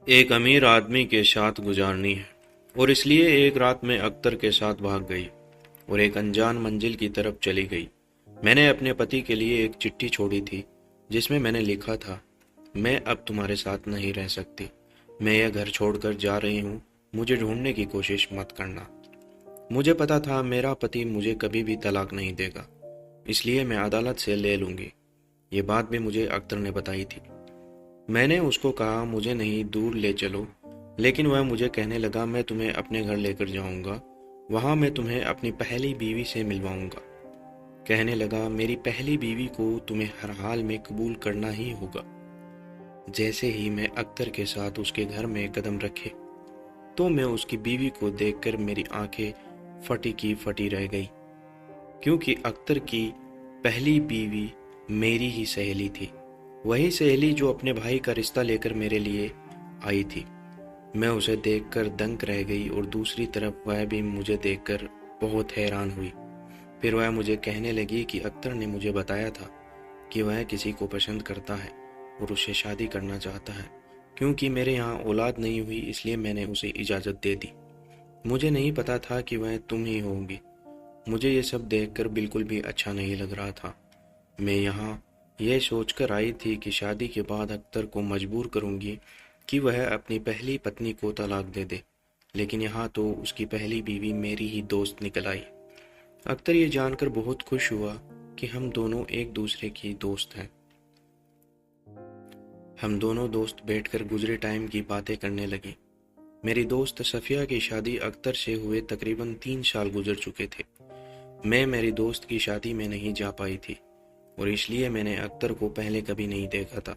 एक अमीर आदमी के साथ गुजारनी है और इसलिए एक रात में अख्तर के साथ भाग गई और एक अनजान मंजिल की तरफ चली गई। मैंने अपने पति के लिए एक चिट्ठी छोड़ी थी जिसमें मैंने लिखा था, मैं अब तुम्हारे साथ नहीं रह सकती। मैं यह घर छोड़कर जा रही हूँ। मुझे ढूंढने की कोशिश मत करना। मुझे पता था मेरा पति मुझे कभी भी तलाक नहीं देगा, इसलिए मैं अदालत से ले लूंगी। ये बात भी मुझे अख्तर ने बताई थी। मैंने उसको कहा मुझे नहीं दूर ले चलो, लेकिन वह मुझे कहने लगा मैं तुम्हें अपने घर लेकर जाऊंगा, वहां मैं तुम्हें अपनी पहली बीवी से मिलवाऊंगा। कहने लगा मेरी पहली बीवी को तुम्हें हर हाल में कबूल करना ही होगा। जैसे ही मैं अख्तर के साथ उसके घर में कदम रखे तो मैं उसकी बीवी को देखकर मेरी आंखें फटी की फटी रह गई, क्योंकि अख्तर की पहली बीवी मेरी ही सहेली थी, वही सहेली जो अपने भाई का रिश्ता लेकर मेरे लिए आई थी। मैं उसे देखकर दंग रह गई और दूसरी तरफ वह भी मुझे देखकर बहुत हैरान हुई। फिर वह मुझे कहने लगी कि अख्तर ने मुझे बताया था कि वह किसी को पसंद करता है और उससे शादी करना चाहता है। क्योंकि मेरे यहाँ औलाद नहीं हुई इसलिए मैंने उसे इजाज़त दे दी। मुझे नहीं पता था कि वह तुम ही होगी। मुझे ये सब देखकर बिल्कुल भी अच्छा नहीं लग रहा था। मैं यहाँ यह सोचकर आई थी कि शादी के बाद अख्तर को मजबूर करूंगी कि वह अपनी पहली पत्नी को तलाक दे दे, लेकिन यहाँ तो उसकी पहली बीवी मेरी ही दोस्त निकल आई। अख्तर ये जानकर बहुत खुश हुआ कि हम दोनों एक दूसरे की दोस्त हैं। हम दोनों दोस्त बैठकर गुजरे टाइम की बातें करने लगे। मेरी दोस्त सफिया की शादी अख्तर से हुए तकरीबन 3 साल गुजर चुके थे। मैं मेरी दोस्त की शादी में नहीं जा पाई थी और इसलिए मैंने अख्तर को पहले कभी नहीं देखा था।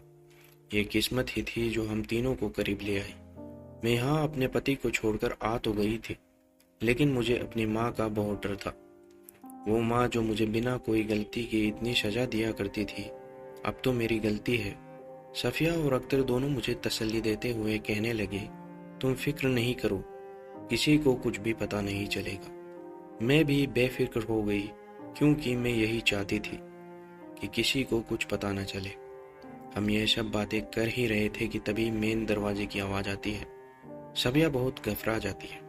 ये किस्मत ही थी जो हम तीनों को करीब ले आई। मैं यहाँ अपने पति को छोड़कर आ तो गई थी, लेकिन मुझे अपनी माँ का बहुत डर था। वो माँ जो मुझे बिना कोई गलती के इतनी सजा दिया करती थी, अब तो मेरी गलती है। सफिया और अख्तर दोनों मुझे तसल्ली देते हुए कहने लगे, तुम फिक्र नहीं करो, किसी को कुछ भी पता नहीं चलेगा। मैं भी बेफिक्र हो गई, क्योंकि मैं यही चाहती थी कि किसी को कुछ पता न चले। हम ये सब बातें कर ही रहे थे कि तभी मेन दरवाजे की आवाज़ आती है। सफिया बहुत घबरा जाती है,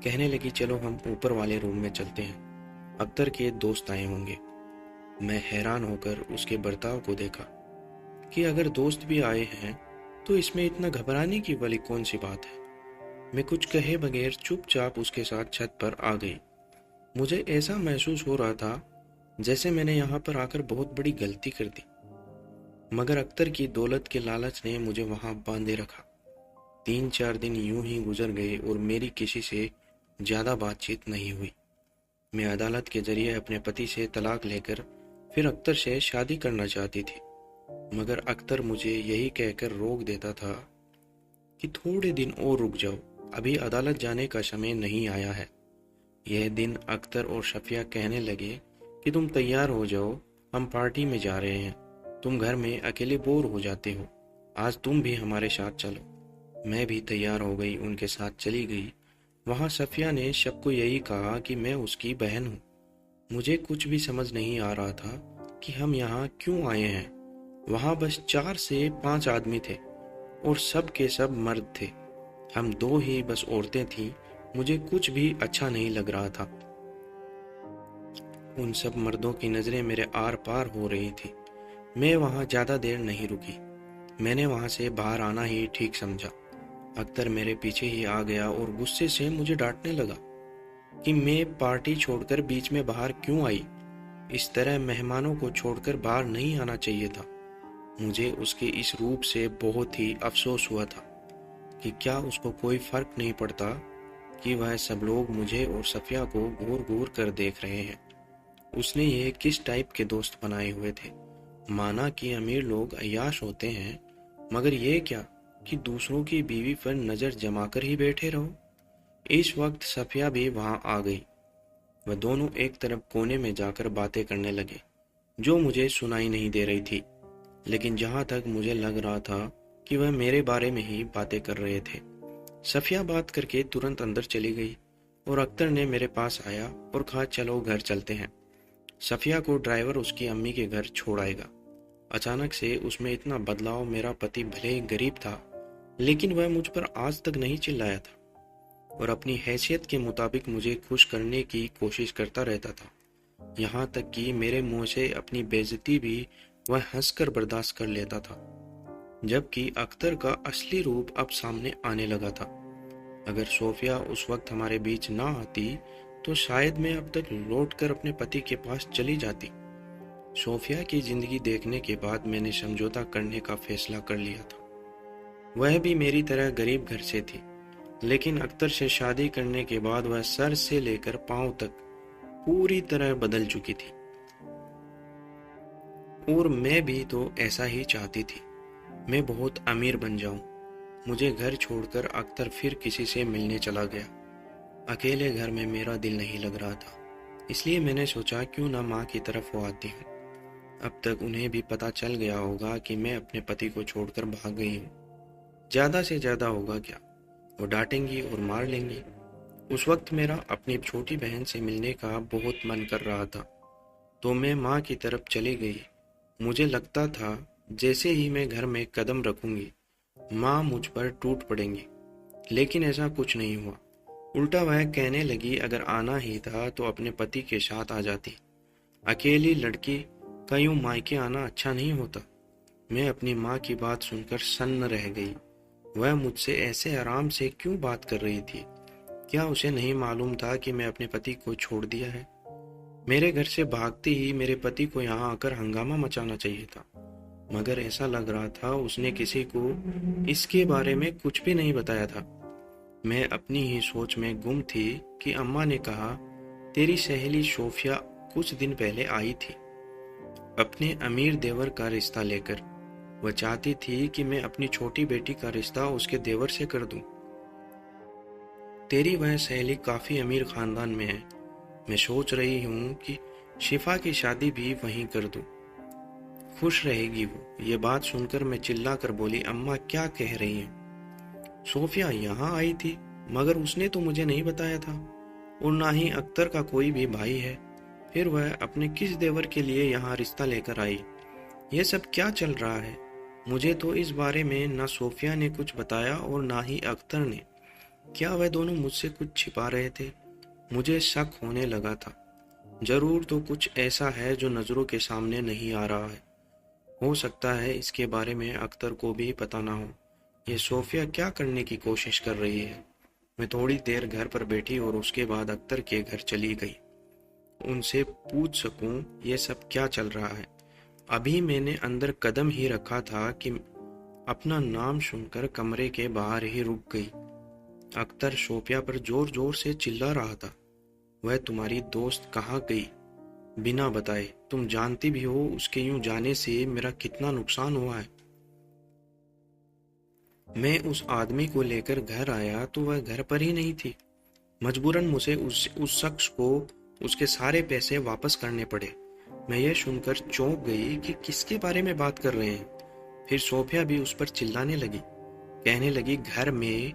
कहने लगी चलो हम ऊपर वाले रूम में चलते हैं, अख्तर के दोस्त आए होंगे। मैं हैरान होकर उसके बर्ताव को देखा कि अगर दोस्त भी आए हैं तो इसमें इतना घबराने की वाली कौन सी बात है। मैं कुछ कहे बगैर चुपचाप उसके साथ छत पर आ गई। मुझे ऐसा महसूस हो रहा था जैसे मैंने यहाँ पर आकर बहुत बड़ी गलती कर दी, मगर अख्तर की दौलत के लालच ने मुझे वहां बांधे रखा। 3-4 दिन यूं ही गुजर गए और मेरी किसी से ज्यादा बातचीत नहीं हुई। मैं अदालत के जरिए अपने पति से तलाक लेकर फिर अख्तर से शादी करना चाहती थी, मगर अख्तर मुझे यही कहकर रोक देता था कि थोड़े दिन और रुक जाओ, अभी अदालत जाने का समय नहीं आया है। यह दिन अख्तर और शफिया कहने लगे कि तुम तैयार हो जाओ, हम पार्टी में जा रहे हैं, तुम घर में अकेले बोर हो जाते हो, आज तुम भी हमारे साथ चलो। मैं भी तैयार हो गई, उनके साथ चली गई। वहां सफिया ने सबको यही कहा कि मैं उसकी बहन हूँ। मुझे कुछ भी समझ नहीं आ रहा था कि हम यहाँ क्यों आए हैं। वहां बस 4 से 5 आदमी थे और सब के सब मर्द थे। हम 2 ही बस औरतें थीं। मुझे कुछ भी अच्छा नहीं लग रहा था। उन सब मर्दों की नजरें मेरे आर पार हो रही थी। मैं वहां ज्यादा देर नहीं रुकी, मैंने वहां से बाहर आना ही ठीक समझा। अख्तर मेरे पीछे ही आ गया और गुस्से से मुझे डांटने लगा कि मैं पार्टी छोड़कर बीच में बाहर क्यों आई। इस तरह मेहमानों को छोड़कर बाहर नहीं आना चाहिए था। मुझे उसके इस रूप से बहुत ही अफसोस हुआ था कि क्या उसको कोई फर्क नहीं पड़ता कि वह सब लोग मुझे और सफिया को घूर घूर कर देख रहे हैं। उसने ये किस टाइप के दोस्त बनाए हुए थे। माना कि अमीर लोग अय्याश होते हैं, मगर ये क्या कि दूसरों की बीवी पर नजर जमाकर ही बैठे रहो। इस वक्त सफिया भी वहां आ गई। वह दोनों एक तरफ कोने में जाकर बातें करने लगे जो मुझे सुनाई नहीं दे रही थी, लेकिन जहां तक मुझे लग रहा था कि वह मेरे बारे में ही बातें कर रहे थे। सफिया बात करके तुरंत अंदर चली गई और अख्तर ने मेरे पास आया और कहा चलो घर चलते हैं। सफिया को ड्राइवर उसकी अम्मी के घर छोड़ आएगा। अचानक से उसमें इतना बदलाव। मेरा पति भले ही गरीब था, लेकिन वह मुझ पर आज तक नहीं चिल्लाया था और अपनी हैसियत के मुताबिक मुझे खुश करने की कोशिश करता रहता था। यहाँ तक कि मेरे मुंह से अपनी बेइज्जती भी वह हंसकर बर्दाश्त कर लेता था। जबकि अख्तर का असली रूप अब सामने आने लगा था। अगर सोफिया उस वक्त हमारे बीच ना आती तो शायद मैं अब तक लौटकर अपने पति के पास चली जाती। सोफिया की जिंदगी देखने के बाद मैंने समझौता करने का फैसला कर लिया था। वह भी मेरी तरह गरीब घर से थी, लेकिन अख्तर से शादी करने के बाद वह सर से लेकर पांव तक पूरी तरह बदल चुकी थी। और मैं भी तो ऐसा ही चाहती थी। मैं बहुत अमीर बन जाऊं। मुझे घर छोड़कर अख्तर फिर किसी से मिलने चला गया। अकेले घर में मेरा दिल नहीं लग रहा था, इसलिए मैंने सोचा क्यों ना माँ की तरफ वो आती हूँ। अब तक उन्हें भी पता चल गया होगा कि मैं अपने पति को छोड़कर भाग गई हूँ। ज्यादा से ज्यादा होगा क्या, वो डांटेंगी और मार लेंगी। उस वक्त मेरा अपनी छोटी बहन से मिलने का बहुत मन कर रहा था, तो मैं माँ की तरफ चली गई। मुझे लगता था जैसे ही मैं घर में कदम रखूंगी माँ मुझ पर टूट पड़ेंगी, लेकिन ऐसा कुछ नहीं हुआ। उल्टा वह कहने लगी अगर आना ही था तो अपने पति के साथ आ जाती। अकेली लड़की का यूं मायके आना अच्छा नहीं होता। मैं अपनी माँ की बात सुनकर सन्न रह गई। वह मुझसे ऐसे आराम से क्यों बात कर रही थी? क्या उसे नहीं मालूम था कि मैं अपने पति को छोड़ दिया है? मेरे घर से भागते ही मेरे पति को यहाँ आकर हंगामा मचाना चाहिए था, मगर ऐसा लग रहा था उसने किसी को इसके बारे में कुछ भी नहीं बताया था। मैं अपनी ही सोच में गुम थी कि अम्मा ने कहा तेरी सहेली सोफिया कुछ दिन पहले आई थी अपने अमीर देवर का रिश्ता लेकर। वह चाहती थी कि मैं अपनी छोटी बेटी का रिश्ता उसके देवर से कर दूं। तेरी वह सहेली काफी अमीर खानदान में है। मैं सोच रही हूँ कि शिफा की शादी भी वहीं कर दूं। खुश रहेगी वो। ये बात सुनकर मैं चिल्ला कर बोली अम्मा क्या कह रही हैं? सोफिया यहाँ आई थी, मगर उसने तो मुझे नहीं बताया था, और ना ही अख्तर का कोई भी भाई है। फिर वह अपने किस देवर के लिए यहाँ रिश्ता लेकर आई? ये सब क्या चल रहा है? मुझे तो इस बारे में ना सोफिया ने कुछ बताया और ना ही अख्तर ने। क्या वह दोनों मुझसे कुछ छिपा रहे थे? मुझे शक होने लगा था। जरूर तो कुछ ऐसा है जो नजरों के सामने नहीं आ रहा है। हो सकता है इसके बारे में अख्तर को भी पता ना हो। ये सोफिया क्या करने की कोशिश कर रही है? मैं थोड़ी देर घर पर बैठी और उसके बाद अख्तर के घर चली गई। उनसे पूछ सकूं ये सब क्या चल रहा है। अभी मैंने अंदर कदम ही रखा था कि अपना नाम सुनकर कमरे के बाहर ही रुक गई। अख्तर सोफिया पर जोर जोर से चिल्ला रहा था। वह तुम्हारी दोस्त कहाँ गई बिना बताए? तुम जानती भी हो उसके यूं जाने से मेरा कितना नुकसान हुआ है। मैं उस आदमी को लेकर घर आया तो वह घर पर ही नहीं थी। मजबूरन मुझे उस शख्स को उसके सारे पैसे वापस करने पड़े। मैं यह सुनकर चौंक गई कि किसके बारे में बात कर रहे हैं। फिर सोफिया भी उस पर चिल्लाने लगी, कहने लगी घर में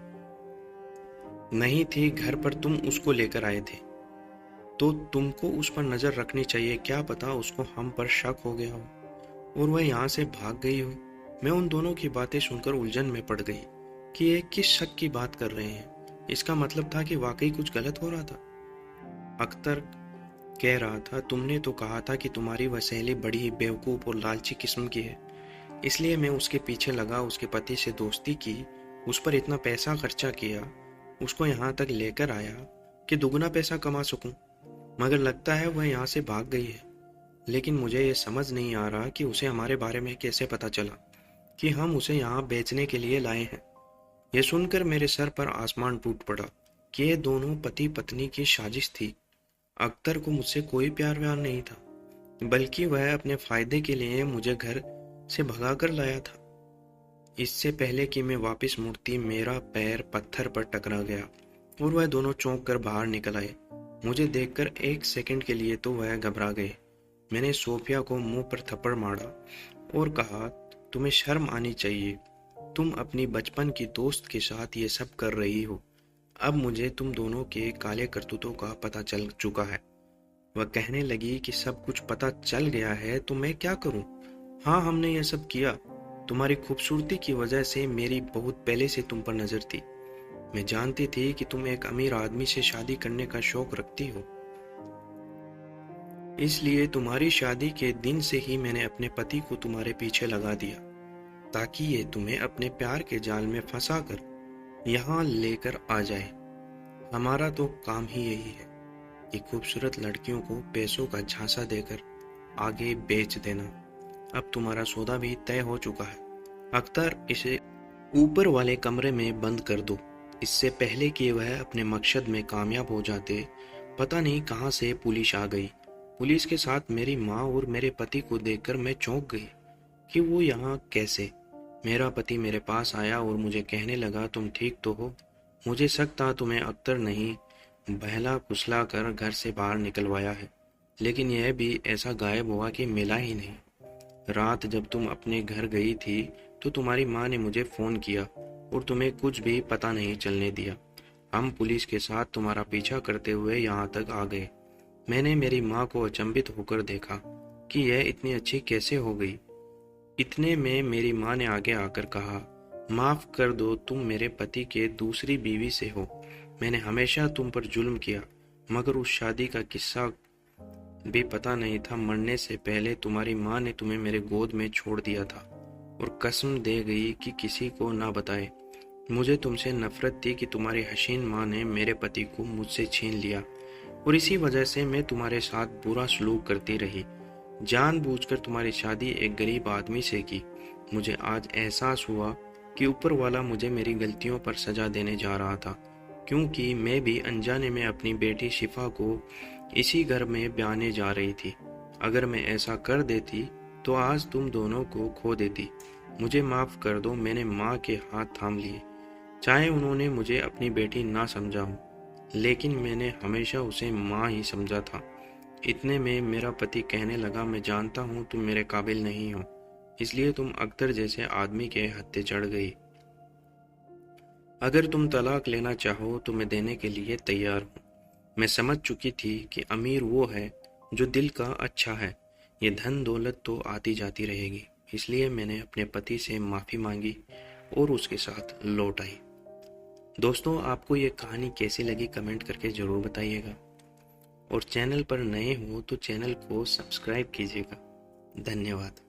नहीं थी, घर पर तुम उसको लेकर आए थे तो तुमको उस पर नजर रखनी चाहिए। क्या पता उसको हम पर शक हो गया हो और वह यहाँ से भाग गई हो। मैं उन दोनों की बातें सुनकर उलझन में पड़ गई कि ये किस शक की बात कर रहे हैं। इसका मतलब था कि वाकई कुछ गलत हो रहा था। अख्तर कह रहा था तुमने तो कहा था कि तुम्हारी वह सहेली बड़ी ही बेवकूफ और लालची किस्म की है, इसलिए मैं उसके पीछे लगा, उसके पति से दोस्ती की, उस पर इतना पैसा खर्चा किया, उसको यहाँ तक लेकर आया कि दुगना पैसा कमा सकूं। मगर लगता है वह यहाँ से भाग गई है। लेकिन मुझे ये समझ नहीं आ रहा कि उसे हमारे बारे में कैसे पता चला कि हम उसे यहाँ बेचने के लिए लाए हैं। यह सुनकर मेरे सर पर आसमान टूट पड़ा कि ये दोनों पति पत्नी की साजिश थी। अख्तर को मुझसे कोई प्यार व्यार नहीं था, बल्कि वह अपने फायदे के लिए मुझे घर से भगा कर लाया था। इससे पहले कि मैं वापस मुड़ती मेरा पैर पत्थर पर टकरा गया और वह दोनों चौंक कर बाहर निकल आए। मुझे देखकर एक सेकंड के लिए तो वह घबरा गए। मैंने सोफिया को मुंह पर थप्पड़ मारा और कहा तुम्हें शर्म आनी चाहिए। तुम अपनी बचपन की दोस्त के साथ ये सब कर रही हो। अब मुझे तुम दोनों के काले करतूतों का पता चल चुका है। वह कहने लगी कि सब कुछ पता चल गया है तो मैं क्या करूं? हाँ, हमने यह सब किया। तुम्हारी खूबसूरती की वजह से मेरी बहुत पहले से तुम पर नजर थी। मैं जानती थी कि तुम एक अमीर आदमी से शादी करने का शौक रखती हो। इसलिए तुम्हारी शादी के दिन से ही मैंने अपने पति को तुम्हारे पीछे लगा दिया, ताकि ये तुम्हें अपने प्यार के जाल में फंसा कर यहाँ लेकर आ जाए। हमारा तो काम ही यही है कि खूबसूरत लड़कियों को पैसों का झांसा देकर आगे बेच देना। अब तुम्हारा सौदा भी तय हो चुका है। अख्तर, इसे ऊपर वाले कमरे में बंद कर दो। इससे पहले कि वह अपने मकसद में कामयाब हो जाते, पता नहीं कहां से पुलिस आ गई। पुलिस के साथ मेरी माँ और मेरे पति को देखकर मैं चौंक गई कि वो यहाँ कैसे। मेरा पति मेरे पास आया और मुझे कहने लगा, तुम ठीक तो हो? मुझे शक था तुम्हें अख्तर नहीं बहला फुसला कर घर से बाहर निकलवाया है, लेकिन यह भी ऐसा गायब हुआ कि मिला ही नहीं। रात जब तुम अपने घर गई थी तो तुम्हारी माँ ने मुझे फ़ोन किया और तुम्हें कुछ भी पता नहीं चलने दिया। हम पुलिस के साथ तुम्हारा पीछा करते हुए यहाँ तक आ गए। मैंने मेरी माँ को अचंभित होकर देखा कि यह इतनी अच्छी कैसे हो गई। इतने में मेरी माँ ने आगे आकर कहा, माफ़ कर दो, तुम मेरे पति के दूसरी बीवी से हो। मैंने हमेशा तुम पर जुल्म किया, मगर उस शादी का किस्सा भी पता नहीं था। मरने से पहले तुम्हारी माँ ने तुम्हें मेरे गोद में छोड़ दिया था और कसम दे गई कि किसी को ना बताए। मुझे तुमसे नफरत थी कि तुम्हारी हसीन माँ ने मेरे पति को मुझसे छीन लिया और इसी वजह से मैं तुम्हारे साथ बुरा सलूक करती रही, जानबूझकर तुम्हारी शादी एक गरीब आदमी से की। मुझे आज एहसास हुआ कि ऊपर वाला मुझे मेरी गलतियों पर सजा देने जा रहा था, क्योंकि मैं भी अनजाने में अपनी बेटी शिफा को इसी घर में ब्याने जा रही थी। अगर मैं ऐसा कर देती तो आज तुम दोनों को खो देती। मुझे माफ़ कर दो। मैंने माँ के हाथ थाम लिए। चाहे उन्होंने मुझे अपनी बेटी ना समझा हो, लेकिन मैंने हमेशा उसे माँ ही समझा था। इतने में मेरा पति कहने लगा, मैं जानता हूँ तुम मेरे काबिल नहीं हो, इसलिए तुम अख्तर जैसे आदमी के हत्थे चढ़ गई। अगर तुम तलाक लेना चाहो तो मैं देने के लिए तैयार हूँ। मैं समझ चुकी थी कि अमीर वो है जो दिल का अच्छा है। ये धन दौलत तो आती जाती रहेगी, इसलिए मैंने अपने पति से माफ़ी मांगी और उसके साथ लौट आई। दोस्तों, आपको ये कहानी कैसी लगी कमेंट करके ज़रूर बताइएगा, और चैनल पर नए हो तो चैनल को सब्सक्राइब कीजिएगा। धन्यवाद।